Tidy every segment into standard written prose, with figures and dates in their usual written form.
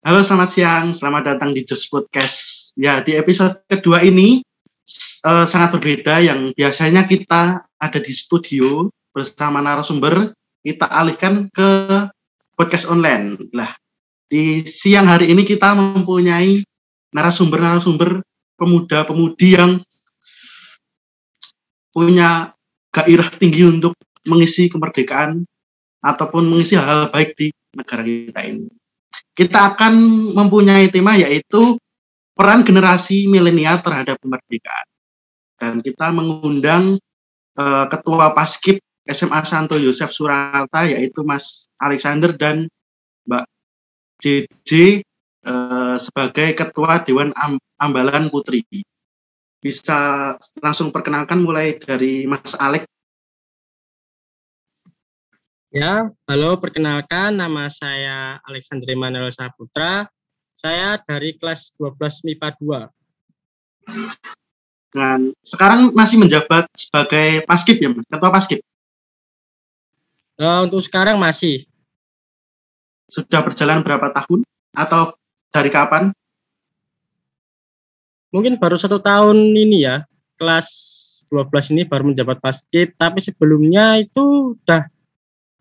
Halo, selamat siang. Selamat datang di Just Podcast. Ya, di episode kedua ini sangat berbeda. Yang biasanya kita ada di studio bersama narasumber, kita alihkan ke podcast online. Lah, di siang hari ini kita mempunyai narasumber-narasumber pemuda-pemudi yang punya gairah tinggi untuk mengisi kemerdekaan ataupun mengisi hal-hal baik di negara kita ini. Kita akan mempunyai tema yaitu peran generasi milenial terhadap kemerdekaan. Dan kita mengundang Ketua Paskib SMA Santo Yosef Surakarta yaitu Mas Alexander dan Mbak JJ sebagai Ketua Dewan Ambalan Putri. Bisa langsung perkenalkan mulai dari Mas Alex. Ya, halo, perkenalkan nama saya Alexander Emanuel Saputra. Saya dari kelas 12 MIPA 2. Dan sekarang masih menjabat sebagai Paskib ya, Mas? Ketua Paskib? Untuk sekarang masih. Sudah berjalan berapa tahun? Atau dari kapan? Mungkin baru 1 tahun ini ya, kelas 12 ini baru menjabat Paskib, tapi sebelumnya itu udah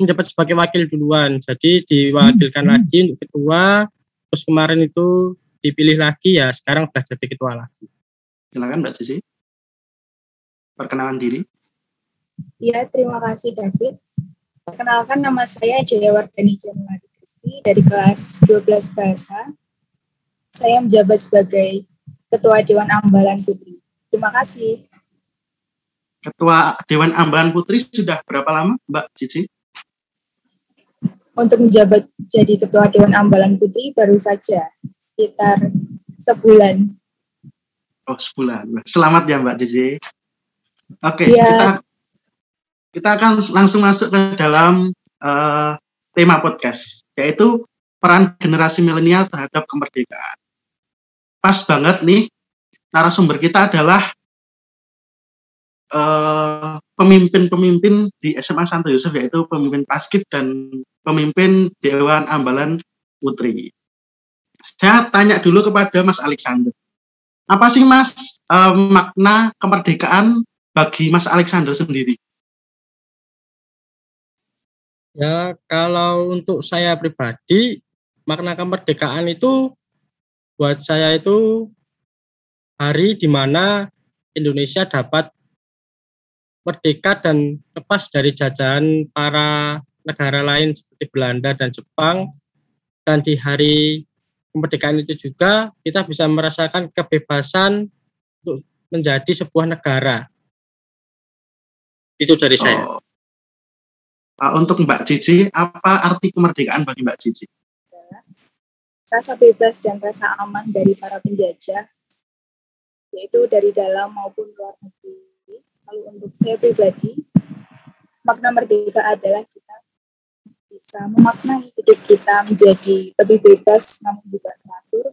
menjabat sebagai wakil duluan, jadi diwakilkan lagi untuk ketua, terus kemarin itu dipilih lagi ya, sekarang sudah jadi ketua lagi. Silakan Mbak Cici, perkenalan diri. Ya, terima kasih David. Perkenalkan, nama saya Jayawardani Januari Kristi dari kelas 12 Bahasa. Saya menjabat sebagai Ketua Dewan Ambalan Putri. Terima kasih. Ketua Dewan Ambalan Putri sudah berapa lama Mbak Cici? Untuk menjabat jadi Ketua Dewan Ambalan Putri baru saja, sekitar sebulan. Oh, sebulan. Selamat ya Mbak Cici. Oke, ya. kita akan langsung masuk ke dalam tema podcast, yaitu peran generasi milenial terhadap kemerdekaan. Pas banget nih, narasumber kita adalah pemimpin-pemimpin di SMA Santo Yosef, yaitu pemimpin Paskib dan pemimpin Dewan Ambalan Putri. Saya tanya dulu kepada Mas Alexander. Apa sih Mas makna kemerdekaan bagi Mas Alexander sendiri? Ya, kalau untuk saya pribadi, makna kemerdekaan itu buat saya itu hari di mana Indonesia dapat merdeka dan lepas dari jajahan para negara lain seperti Belanda dan Jepang. Dan di hari kemerdekaan itu juga kita bisa merasakan kebebasan untuk menjadi sebuah negara. Itu dari saya. Untuk Mbak Cici, apa arti kemerdekaan bagi Mbak Cici? Rasa bebas dan rasa aman dari para penjajah, yaitu dari dalam maupun luar negeri. Lalu untuk saya pribadi, makna merdeka adalah kita bisa memaknai hidup kita menjadi lebih bebas, namun juga teratur,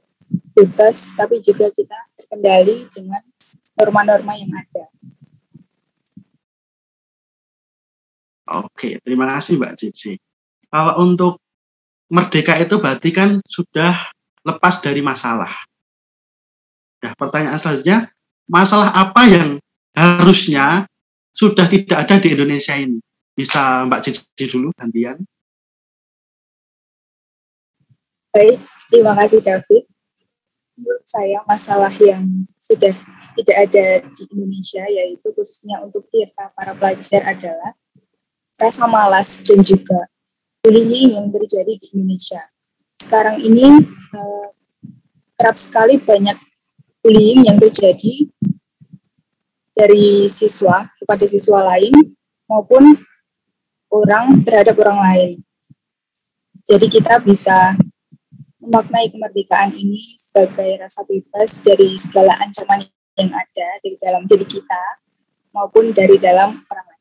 bebas, tapi juga kita terkendali dengan norma-norma yang ada. Oke, terima kasih Mbak Cici. Kalau untuk merdeka itu berarti kan sudah lepas dari masalah. Nah, pertanyaan selanjutnya, masalah apa yang harusnya sudah tidak ada di Indonesia ini? Bisa Mbak Cici dulu gantian. Baik, terima kasih David. Menurut saya masalah yang sudah tidak ada di Indonesia, yaitu khususnya untuk kita para pelajar, adalah rasa malas dan juga bullying yang terjadi di Indonesia. Sekarang ini kerap sekali banyak bullying yang terjadi dari siswa kepada siswa lain maupun orang terhadap orang lain. Jadi kita bisa memaknai kemerdekaan ini sebagai rasa bebas dari segala ancaman yang ada dari dalam diri kita maupun dari dalam orang lain.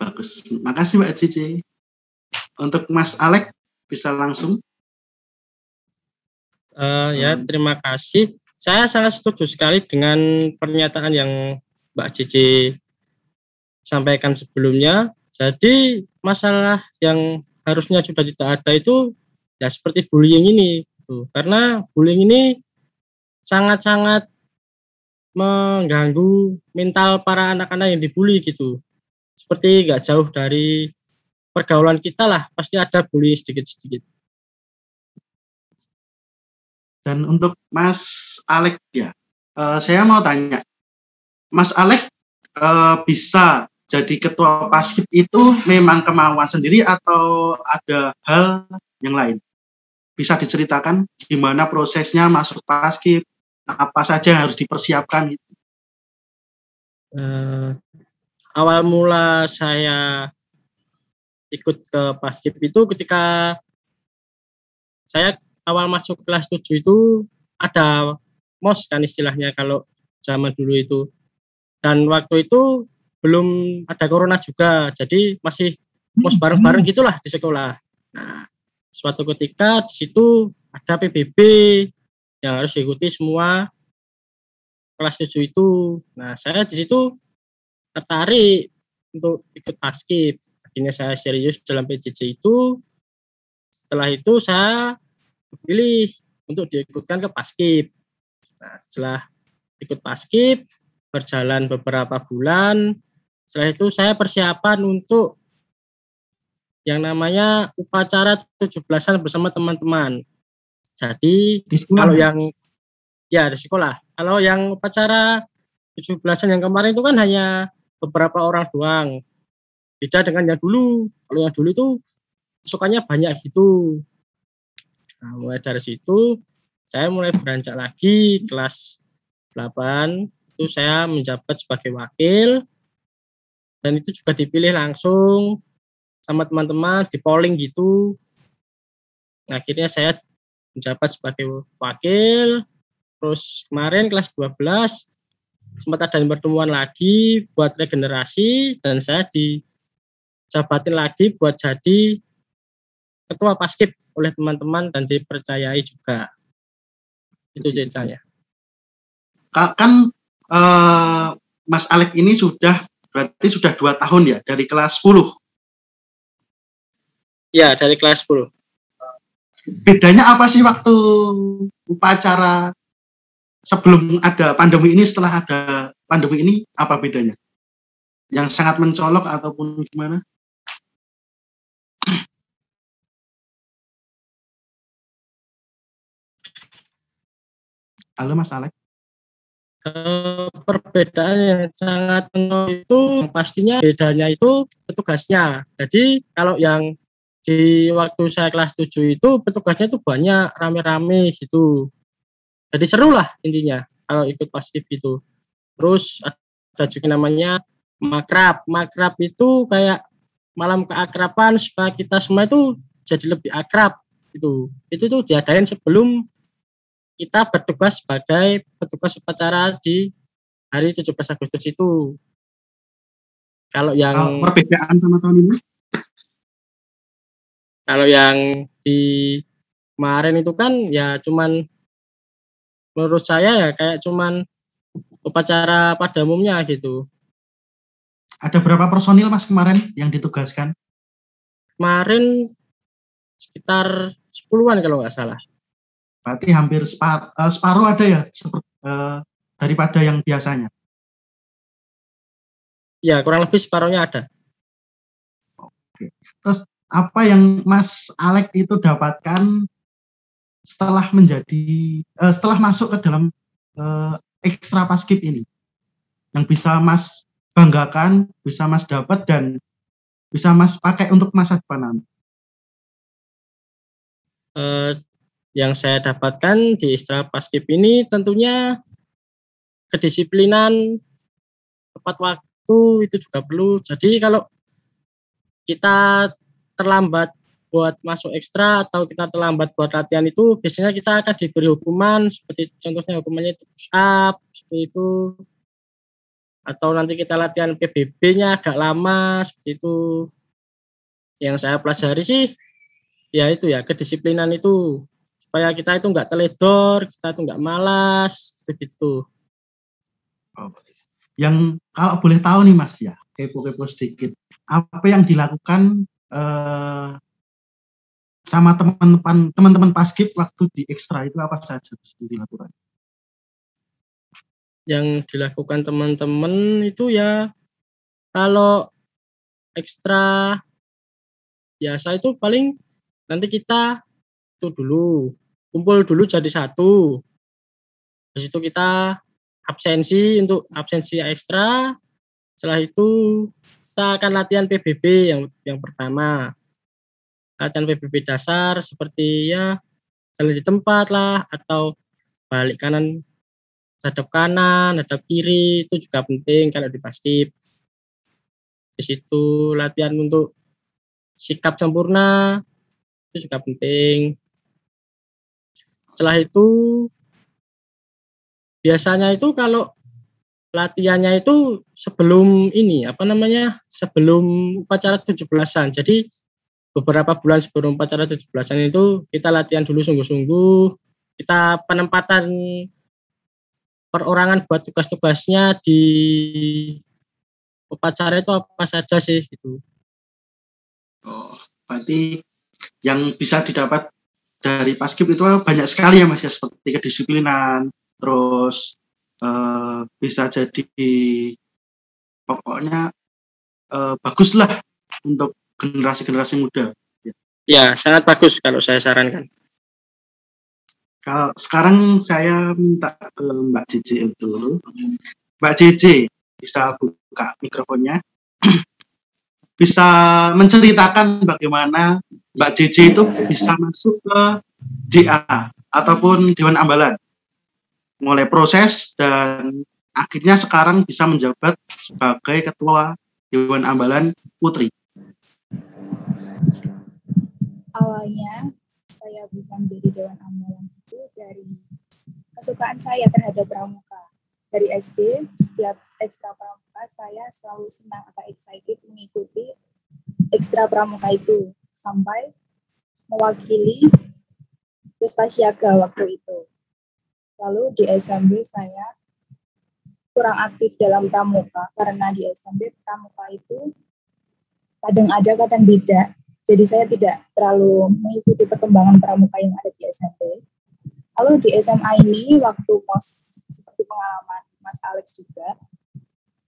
Bagus, makasih Mbak Cici. Untuk Mas Alex bisa langsung. Ya, terima kasih. Saya sangat setuju sekali dengan pernyataan yang Mbak Cici sampaikan sebelumnya. Jadi masalah yang harusnya sudah tidak ada itu ya seperti bullying ini gitu. Karena bullying ini sangat-sangat mengganggu mental para anak-anak yang dibully gitu. Seperti nggak jauh dari pergaulan kita lah, pasti ada bullying sedikit-sedikit. Dan untuk Mas Alek ya, saya mau tanya, Mas Alek bisa jadi ketua Paskib itu memang kemauan sendiri atau ada hal yang lain? Bisa diceritakan gimana prosesnya masuk Paskib, apa saja yang harus dipersiapkan? Awal mula saya ikut ke Paskib itu ketika saya awal masuk kelas 7 itu ada MOS kan istilahnya kalau zaman dulu itu. Dan waktu itu belum ada corona juga, jadi masih MOS bareng-bareng gitulah di sekolah. Nah, suatu ketika di situ ada PBB yang harus diikuti semua kelas 7 itu. Nah, saya di situ tertarik untuk ikut Paskib. Akhirnya saya serius dalam PJJ itu. Setelah itu saya pilih untuk diikutkan ke Paskib. Nah, setelah ikut Paskib, berjalan beberapa bulan. Setelah itu saya persiapan untuk yang namanya upacara 17-an bersama teman-teman. Jadi kalau yang ya di sekolah, kalau yang upacara 17-an yang kemarin itu kan hanya beberapa orang doang. Beda dengan yang dulu. Kalau yang dulu itu pasukannya banyak gitu. Nah, mulai dari situ saya mulai beranjak lagi kelas 8 itu saya menjabat sebagai wakil dan itu juga dipilih langsung sama teman-teman di polling gitu. Nah, akhirnya saya menjabat sebagai wakil. Terus kemarin kelas 12 sempat ada pertemuan lagi buat regenerasi dan saya dijabatin lagi buat jadi ketua Paskib oleh teman-teman dan dipercayai juga. Itu ceritanya. Kan Mas Alek ini berarti sudah 2 tahun ya dari kelas 10. Ya, dari kelas 10. Bedanya apa sih waktu upacara sebelum ada pandemi ini, setelah ada pandemi ini, apa bedanya? Yang sangat mencolok ataupun gimana? Halo Mas Alek. Perbedaan yang sangat mencolok itu pastinya bedanya itu petugasnya. Jadi kalau yang di waktu saya kelas 7 itu petugasnya itu banyak, rame-rame gitu. Jadi seru lah intinya kalau ikut Paskib itu. Terus ada juga namanya makrab. Makrab itu kayak malam keakraban supaya kita semua itu jadi lebih akrab gitu. Itu tuh diadain sebelum kita bertugas sebagai petugas upacara di hari 17 Agustus itu. Kalau yang perbedaan sama tahun ini? Kalau yang di kemarin itu kan ya cuman menurut saya ya kayak cuman upacara pada umumnya gitu. Ada berapa personil Mas kemarin yang ditugaskan? Kemarin sekitar 10-an kalau nggak salah. Berarti hampir separuh ada ya daripada yang biasanya? Ya, kurang lebih separuhnya ada. Oke. Terus apa yang Mas Alek itu dapatkan setelah masuk ke dalam ekstra Paskib ini? Yang bisa Mas banggakan, bisa Mas dapat dan bisa Mas pakai untuk masa depan? Yang saya dapatkan di ekstra Paskib ini tentunya kedisiplinan, tepat waktu itu juga perlu. Jadi kalau kita terlambat buat masuk ekstra atau kita terlambat buat latihan itu biasanya kita akan diberi hukuman, seperti contohnya hukumannya itu push up seperti itu, atau nanti kita latihan PBB-nya agak lama seperti itu. Yang saya pelajari sih ya itu ya kedisiplinan itu, supaya kita itu nggak teledor, kita itu nggak malas gitu. Yang kalau boleh tahu nih Mas ya, kepo-kepo sedikit, apa yang dilakukan sama teman-teman Paskib waktu di ekstra itu apa saja yang dilakukan? Yang dilakukan teman-teman itu ya kalau ekstra biasa itu paling nanti kita itu dulu kumpul dulu jadi satu. Habis itu kita absensi ekstra. Setelah itu kita akan latihan PBB yang pertama. Latihan PBB dasar seperti ya jalan di tempat lah atau balik kanan hadap kanan, hadap kiri itu juga penting kalau di Paskib. Di situ latihan untuk sikap sempurna itu juga penting. Setelah itu biasanya itu kalau latihannya itu sebelum sebelum upacara 17-an. Jadi beberapa bulan sebelum upacara 17-an itu kita latihan dulu sungguh-sungguh. Kita penempatan perorangan buat tugas-tugasnya di upacara itu apa saja sih gitu. Oh, berarti yang bisa didapat dari Paskib itu banyak sekali ya Mas ya, seperti kedisiplinan, terus bisa jadi pokoknya baguslah untuk generasi muda. Ya, sangat bagus kalau saya sarankan. Kalau sekarang saya minta ke Mbak Cici itu, Mbak Cici bisa buka mikrofonnya, bisa menceritakan bagaimana Mbak Cici itu bisa masuk ke DA ataupun Dewan Ambalan, mulai proses dan akhirnya sekarang bisa menjabat sebagai Ketua Dewan Ambalan Putri. Awalnya saya bisa menjadi Dewan Ambalan itu dari kesukaan saya terhadap pramuka. Dari SD, setiap ekstra pramuka saya selalu senang atau excited mengikuti ekstra pramuka itu sampai mewakili pesta siaga waktu itu. Lalu di SMP saya kurang aktif dalam pramuka karena di SMP pramuka itu kadang ada kadang tidak. Jadi saya tidak terlalu mengikuti perkembangan pramuka yang ada di SMP. Lalu di SMA ini waktu MOS seperti pengalaman Mas Alex juga,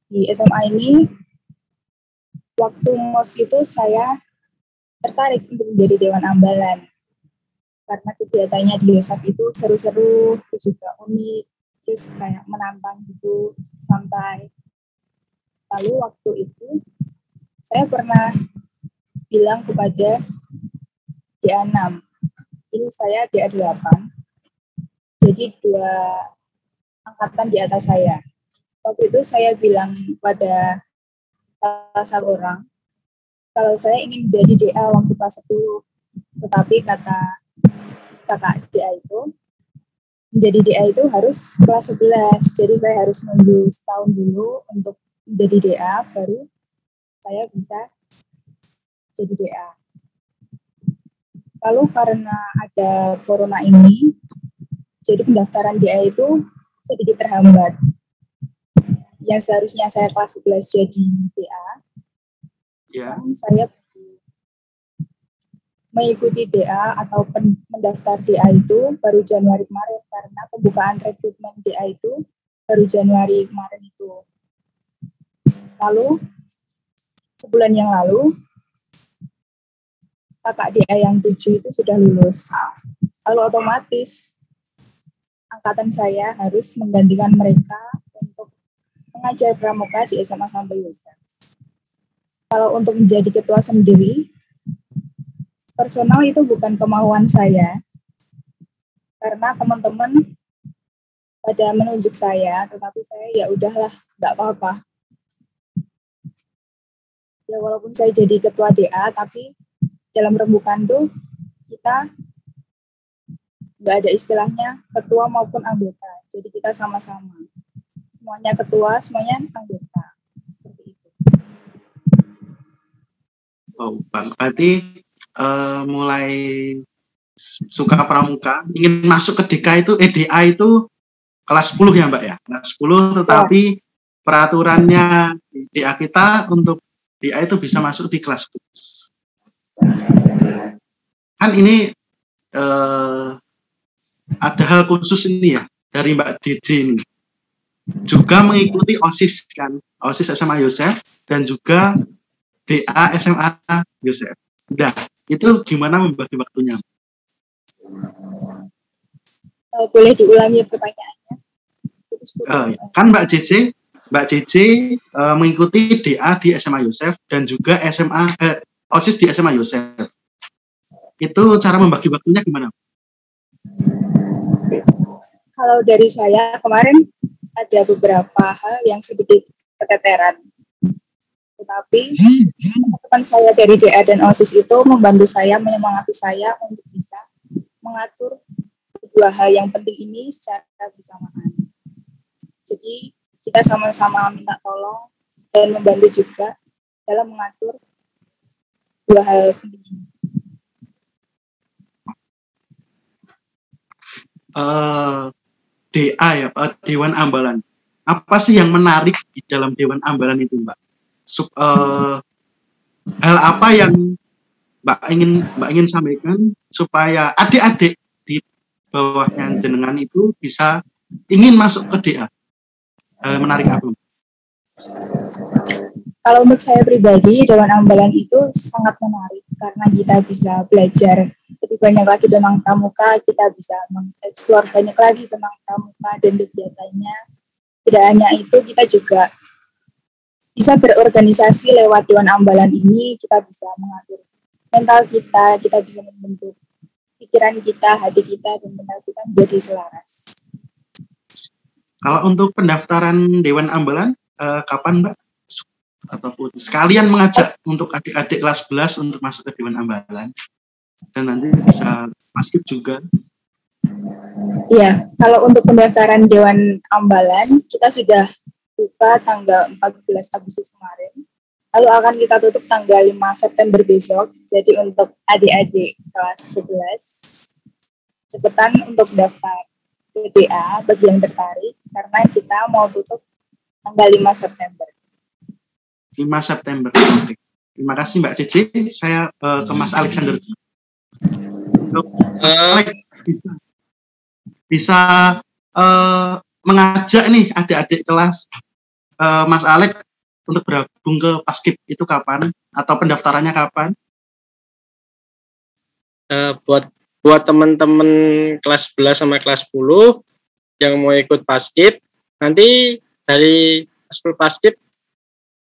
di SMA ini waktu MOS itu saya tertarik untuk menjadi Dewan Ambalan karena kegiatannya di USAF itu seru-seru, terus juga unik, terus kayak menantang gitu, santai. Lalu waktu itu saya pernah bilang kepada DA6, ini saya DA8, jadi 2 angkatan di atas saya. Waktu itu saya bilang pada salah satu orang, kalau saya ingin menjadi DA waktu kelas 10, tetapi kata kakak DA itu, menjadi DA itu harus kelas 11, jadi saya harus nunggu setahun dulu untuk menjadi DA, baru saya bisa jadi DA. Lalu karena ada corona ini, jadi pendaftaran DA itu sedikit terhambat. Yang seharusnya saya kelas 11 jadi DA, saya mengikuti DA atau mendaftar DA itu baru Januari kemarin karena pembukaan rekrutmen DA itu baru Januari kemarin itu. Lalu sebulan yang lalu kakak DA yang 7 itu sudah lulus. Lalu otomatis angkatan saya harus menggantikan mereka untuk mengajar pramuka di SMA sampai USAF. Kalau untuk menjadi ketua sendiri, personal itu bukan kemauan saya, karena teman-teman pada menunjuk saya, tetapi saya ya udahlah, nggak apa-apa. Ya walaupun saya jadi ketua DA, tapi dalam rembukan tuh kita nggak ada istilahnya ketua maupun anggota, jadi kita sama-sama. Semuanya ketua, semuanya anggota. Seperti itu. Oh, Bang, berarti mulai suka pramuka, ingin masuk ke DA itu kelas 10 ya Mbak ya? Kelas 10, tetapi peraturannya DA kita untuk DA itu bisa masuk di kelas 10. kan ini ada hal khusus ini ya dari Mbak JJ ini. Juga mengikuti OSIS kan, OSIS SMA Yosef dan juga DA SMA Yosef. Udah, itu gimana membagi waktunya? Boleh diulangi pertanyaannya? Kan Mbak JJ mengikuti DA di SMA Yosef dan juga OSIS di SMA Yosef. Itu cara membagi waktunya gimana? Kalau dari saya kemarin ada beberapa hal yang sedikit keteteran. Tetapi teman saya dari DA dan OSIS itu membantu saya, menyemangati saya untuk bisa mengatur dua hal yang penting ini secara bersamaan. Jadi kita sama-sama minta tolong dan membantu juga dalam mengatur dua hal penting ini. DA ya, Dewan Ambalan. Apa sih yang menarik di dalam Dewan Ambalan itu, Mbak? Hal apa yang Mbak ingin sampaikan supaya adik-adik di bawahnya jenengan itu bisa ingin masuk ke DA? Menarik apa? Kalau untuk saya pribadi, Dewan Ambalan itu sangat menarik karena kita bisa belajar lebih banyak lagi tentang pramuka, kita bisa mengeksplor banyak lagi tentang pramuka dan kegiatannya. Tidak hanya itu, kita juga bisa berorganisasi lewat Dewan Ambalan ini, kita bisa mengatur mental kita bisa membentuk pikiran kita, hati kita, dan mental kita menjadi selaras. Kalau untuk pendaftaran Dewan Ambalan, kapan Mbak? Ataupun sekalian mengajak untuk adik-adik kelas 11 untuk masuk ke Dewan Ambalan dan nanti bisa masuk juga. Iya, kalau untuk pendaftaran Dewan Ambalan kita sudah buka tanggal 14 Agustus kemarin, lalu akan kita tutup tanggal 5 September besok. Jadi untuk adik-adik kelas 11 cepetan untuk daftar ke DA bagi yang tertarik karena kita mau tutup tanggal 5 September. 5 September. Oke. Terima kasih Mbak Cici. Saya ke Mas Alexander. Alex bisa mengajak nih adik-adik kelas Mas Alex untuk bergabung ke Paskib itu kapan? Atau pendaftarannya kapan? Buat teman-teman kelas 11 sama kelas 10 yang mau ikut Paskib, nanti dari Paskib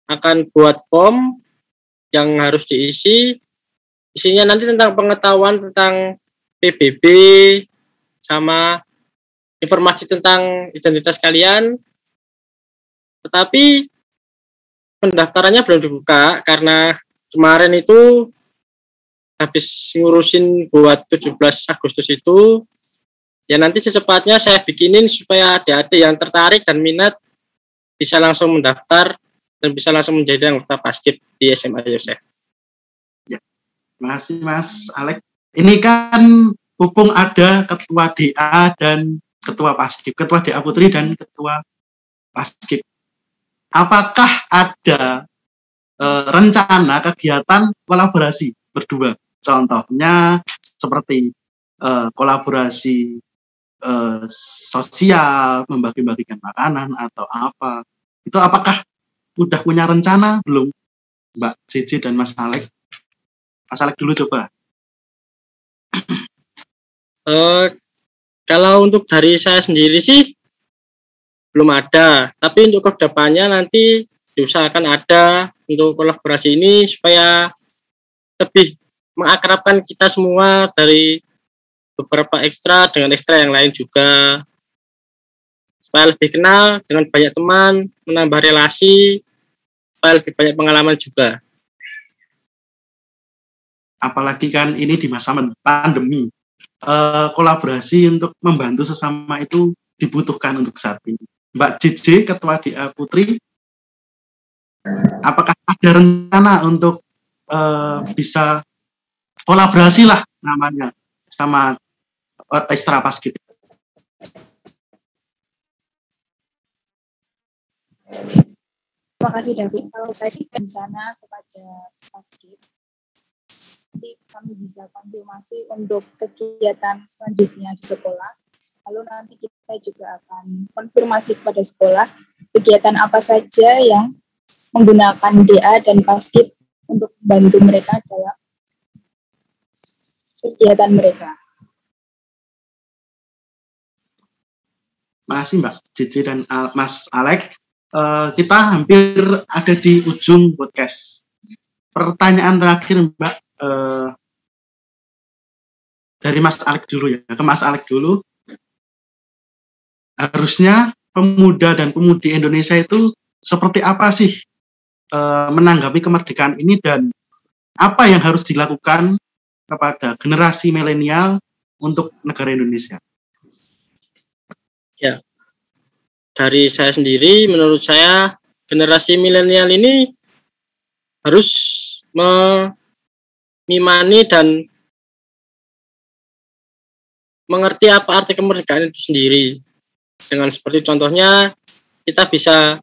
akan buat form yang harus diisi. Isinya nanti tentang pengetahuan tentang PBB sama informasi tentang identitas kalian. Tetapi pendaftarannya belum dibuka karena kemarin itu habis ngurusin buat 17 Agustus itu. Ya nanti secepatnya saya bikinin supaya adik-adik yang tertarik dan minat bisa langsung mendaftar dan bisa langsung menjadi anggota Paskib di SMA Yosef. Ya, terima kasih Mas Alex. Ini kan mumpung ada ketua DA dan ketua Paskib, ketua DA Putri dan ketua Paskib. Apakah ada rencana kegiatan kolaborasi berdua? Contohnya seperti kolaborasi sosial, membagi-bagikan makanan atau apa? Itu apakah udah punya rencana belum, Mbak Cici dan Mas Alex? Mas Alex dulu coba. Kalau untuk dari saya sendiri sih belum ada, tapi untuk kedepannya nanti diusahakan ada untuk kolaborasi ini supaya lebih mengakrabkan kita semua dari beberapa ekstra dengan ekstra yang lain juga, supaya lebih kenal dengan banyak teman, menambah relasi, supaya lebih banyak pengalaman juga. Apalagi kan ini di masa pandemi, kolaborasi untuk membantu sesama itu dibutuhkan untuk saat ini. Mbak JJ, Ketua DA Putri, apakah ada rencana untuk bisa kolaborasi lah namanya sama Ekstra Paskib? Terima kasih David. Kalau saya sih rencana kepada Paskib nanti kami bisa konfirmasi untuk kegiatan selanjutnya di sekolah. Lalu nanti kita juga akan konfirmasi kepada sekolah kegiatan apa saja yang menggunakan DA dan Paskib untuk membantu mereka dalam kegiatan mereka. Makasih Mbak Cici dan Mas Alek. Kita hampir ada di ujung podcast. Pertanyaan terakhir Mbak, dari Mas Alek dulu ya, ke Mas Alek dulu. Harusnya pemuda dan pemudi Indonesia itu seperti apa sih menanggapi kemerdekaan ini, dan apa yang harus dilakukan kepada generasi milenial untuk negara Indonesia? Ya, dari saya sendiri, menurut saya generasi milenial ini harus mengimani dan mengerti apa arti kemerdekaan itu sendiri. Dengan seperti contohnya, kita bisa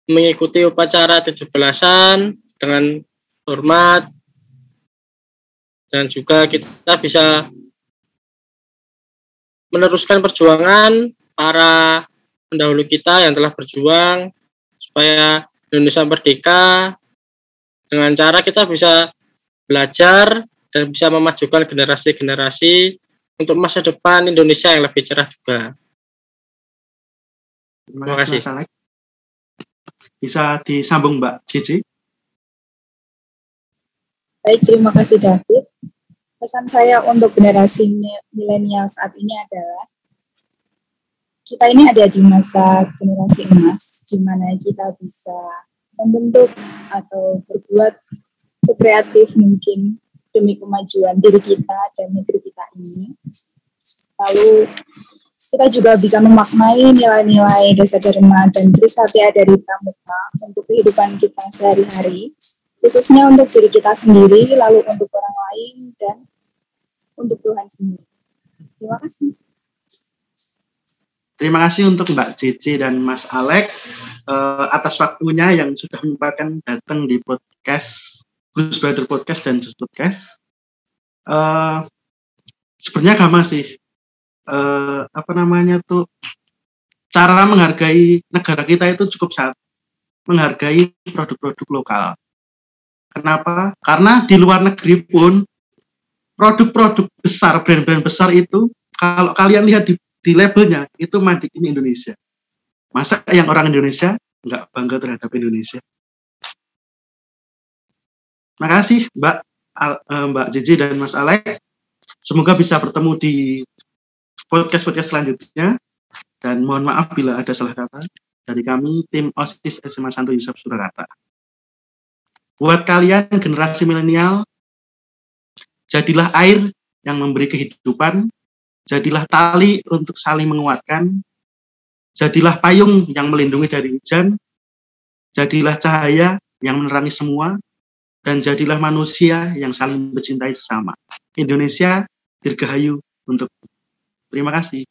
mengikuti upacara 17-an dengan hormat, dan juga kita bisa meneruskan perjuangan para pendahulu kita yang telah berjuang supaya Indonesia merdeka. Dengan cara kita bisa belajar dan bisa memajukan generasi-generasi untuk masa depan Indonesia yang lebih cerah juga. Terima kasih. Bisa disambung Mbak Cici? Baik, terima kasih David. Pesan saya untuk generasi milenial saat ini adalah kita ini ada di masa generasi emas, di mana kita bisa membentuk atau berbuat sekreatif mungkin demi kemajuan diri kita dan negeri kita ini. Lalu kita juga bisa memaknai nilai-nilai Desa Dharma dan Trisatya dari Pramuka untuk kehidupan kita sehari-hari, khususnya untuk diri kita sendiri, lalu untuk orang lain, dan untuk Tuhan sendiri. Terima kasih. Terima kasih untuk Mbak Cici dan Mas Alek atas waktunya yang sudah menyempatkan datang di podcast Blues Brother Podcast dan Just Podcast. Sebenarnya gampang sih. Cara menghargai negara kita itu cukup satu, menghargai produk-produk lokal. Kenapa? Karena di luar negeri pun produk-produk besar, brand-brand besar itu, kalau kalian lihat di labelnya itu made in Indonesia. Masa yang orang Indonesia nggak bangga terhadap Indonesia? Terima kasih Mbak Cici dan Mas Alek. Semoga bisa bertemu di podcast selanjutnya, dan mohon maaf bila ada salah kata dari kami tim OSIS SMA Santo Yusuf Surakarta. Buat kalian generasi milenial, jadilah air yang memberi kehidupan, jadilah tali untuk saling menguatkan, jadilah payung yang melindungi dari hujan, jadilah cahaya yang menerangi semua, dan jadilah manusia yang saling mencintai sesama. Indonesia dirgahayu untuk. Terima kasih.